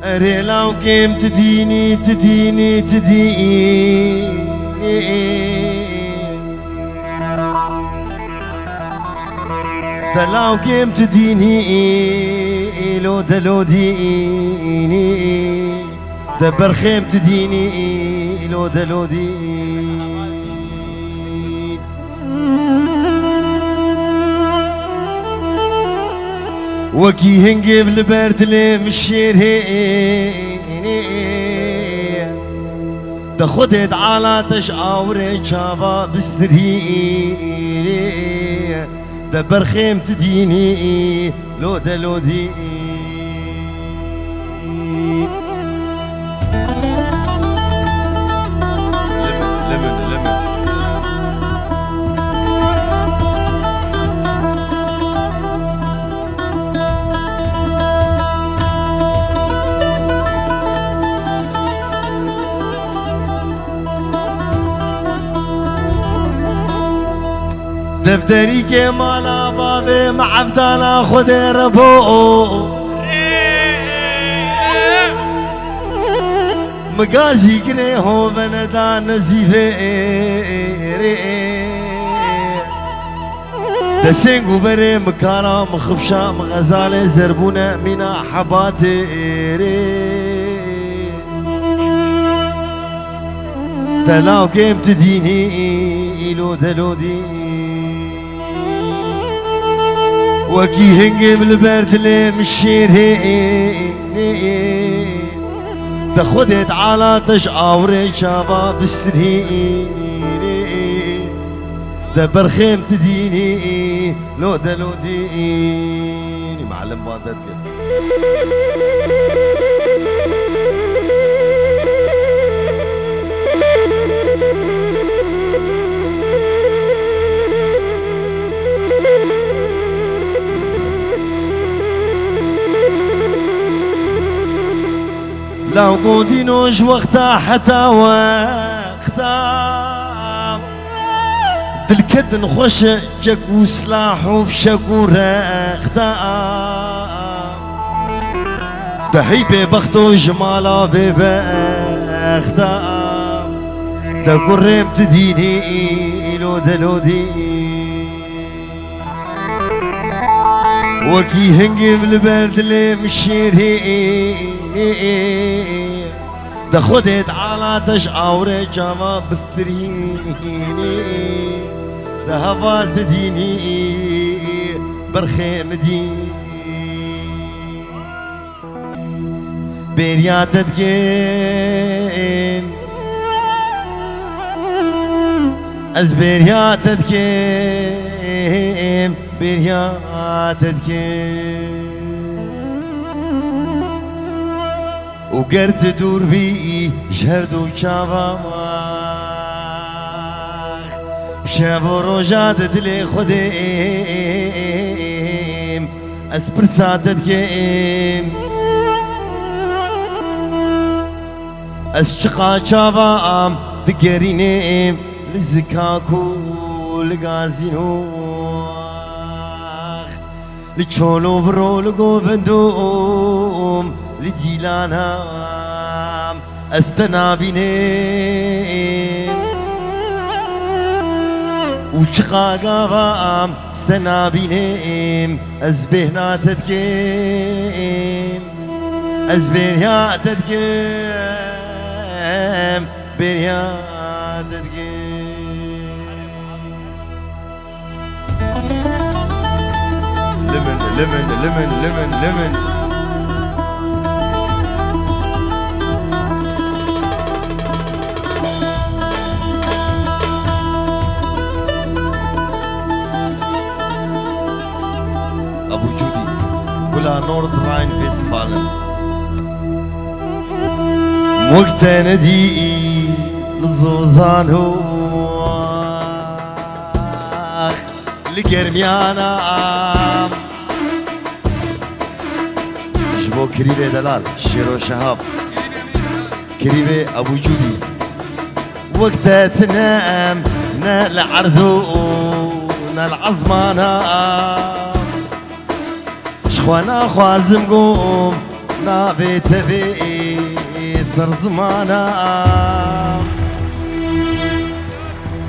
ريلا وكيم تديني تديني تديني دلاو كيم تديني لو دلو ديني دبر خيم تديني لو دلو ديني وكي هنجيب البرد لي مشير تاخدت على تشعور شابا بستري دبر خيم تديني لو دلو ديني دفتري كمالا بابي مع بدانا خدي ربو مقازي كريهو بندا نزيفي دسينقو بري مكارا مخبشا مغزالي زربونا منا حباتي تلاو كيم تديني إلو دلو ديني وكي هنجي بالبرد لي مشير تاخدت على تشعور شابا بستريني دبر خيم تديني لو دلو ديني معلم بادتك لو قودينوش وقتا حتى وقتا دلكد نخش جاكو سلاحو في شاكو رختا دحيبي بختو جمالا ببختا دا قريم تديني لو دلو ديني وكي هنجي بالبرد اللي مشيري دا خدت على تشعور جاما بالثريني دا هفال تديني برخيم ديني بيريا تدكين از بيريا تدكين بيريا تدكين وقرت دور بي جهردو شافا بشافو روجات دلي خديم اسبرسات تدكين اسشقا شافا ذكريني لزكاكو لغازينو لتشولو برو لقو بندوم لديلانا استنابينيم وشقا قافام استنابينيم ازبهنا تدكيم ازبهنا تدكيم بيريا تدكيم لمن لمن لمن لمن لمن أبو جودي كلها نورد راين فيستفالن وقت ندي للزوزان هو لقرميانا جبو كريبي دلال شيرو شهاب كريبي أبو جودي وقت تنام نال عرضون العظمانا شخوانا خوازم قوم نابي تبي سر زمانا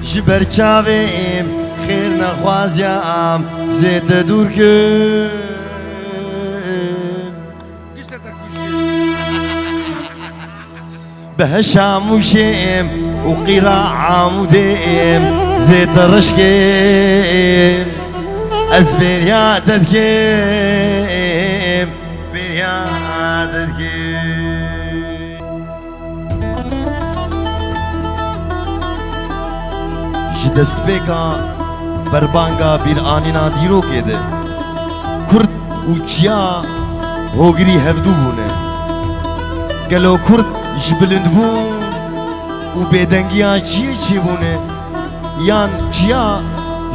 جبر چاویم خیر نخوازیم زیت دور کن بهشاموشیم و قراعامودیم زیت رشکیم از بریادت کیم بریادت کیم دست بکا بربانگا بیر آنینا دیرو کده کرد و چیا هوگری هفدو بونه گلو کرد جبلند بون و بیدنگیا چیه چی بونه یان چیا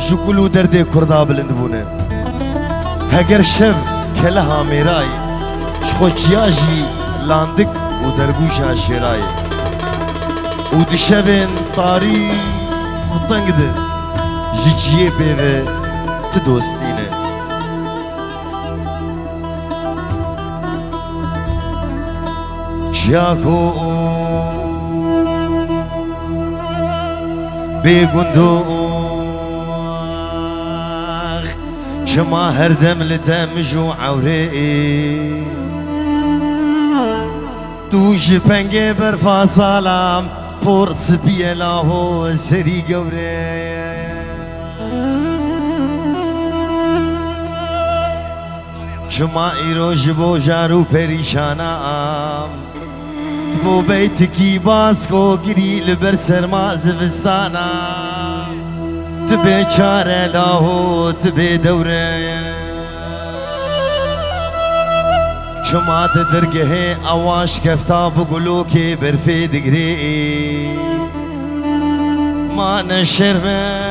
جکلو درد کردا بلند بونه هگر شب کلها میرای شخو چیا جی لاندک و درگوشا شیرای و دشبن طاری وطنق ده جيجيه بيغي تدوستينه شياكو بيقندوخ شما هردم لتمجو عوري توش پنگه برفا سالام پر سپیه لاهو سری گوره شما ایرو جبو جارو پریشانم تبو بیت کی باز کو گری لبر سرما زوستانم تبه چاره لاهو تبه دوره شما تدرگه آواش کفتا بگلو که برفی دگری ما نشرمه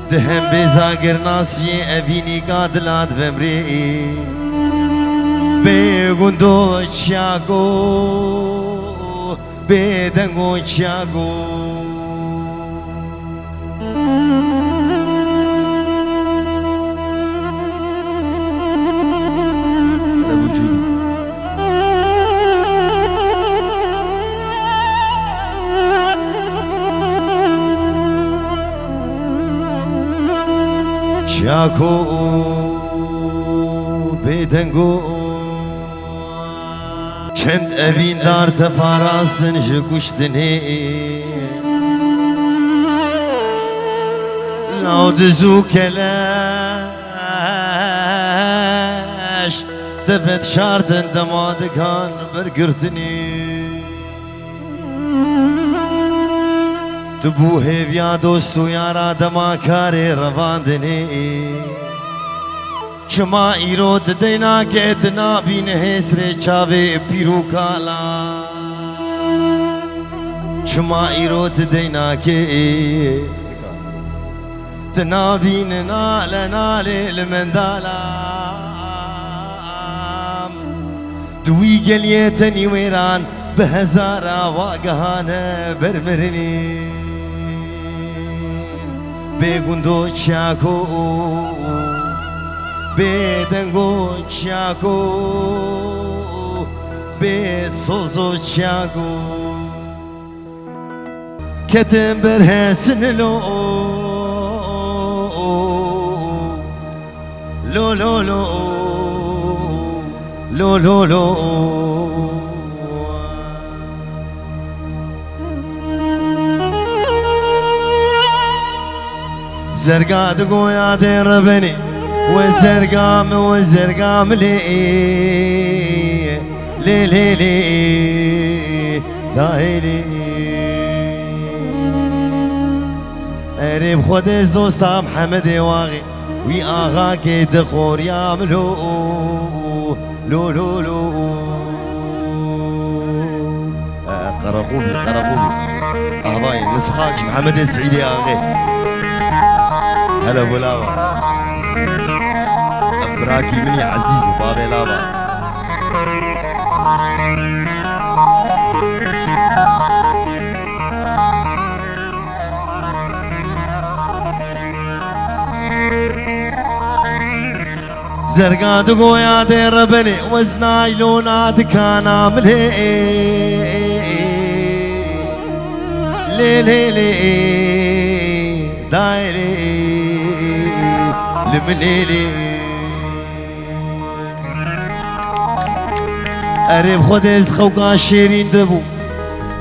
دهم بزاگر ناسی اوینی قادلات بمری بگندو چیاگو بدنگو چیاگو چاکو بدنگو چند اوین دار تپاراستن جکشتنی لود زو کلاش تفت شارتن دمادگان برگرتنی تبو هیویا دوستو یارا دما کاری رواندنی چما ایرو دینا که اتنا بین حسر چاوه پیرو کالا چما ایرو دینا که اتنا بین نال نال المندالا دوی گلیتنی ویران به هزارا واقعانه برمرنی بگندو چاکو بدنگو چاکو به سوزو چاکو کتم برهسن لو لو لو لو لو لو لو زرقا دقويا دير بني وزرقام لي لي لي لي دايلي قريب خود دوستا محمد واغي وي آغا كي دخور يعملو لو لو لو قرقوبي اهباي نسخاكش محمد السعيدي اغي هلا بولاوا براكي مني عزيزي بابي لابا زرقاد قويا دير بني وزناي لونات كان عملي لي لي لي دايلي لمليلي قريب خودت خوقا شيرين دبو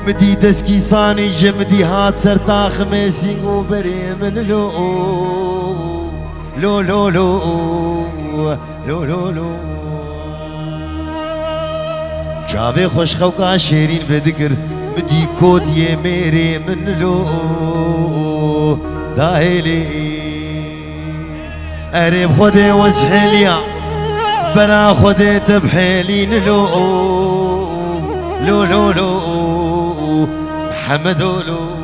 مدي دسكي صاني جمدي هات سرتا خميسين وبري من لو لو لو لو لو لو لو جاوي خوش خوقا شيرين بدكر مدي كود يميري من لو دايلي قريب خودي وزحليا بنا خودي تبحيلين لو لو لو لو محمد لو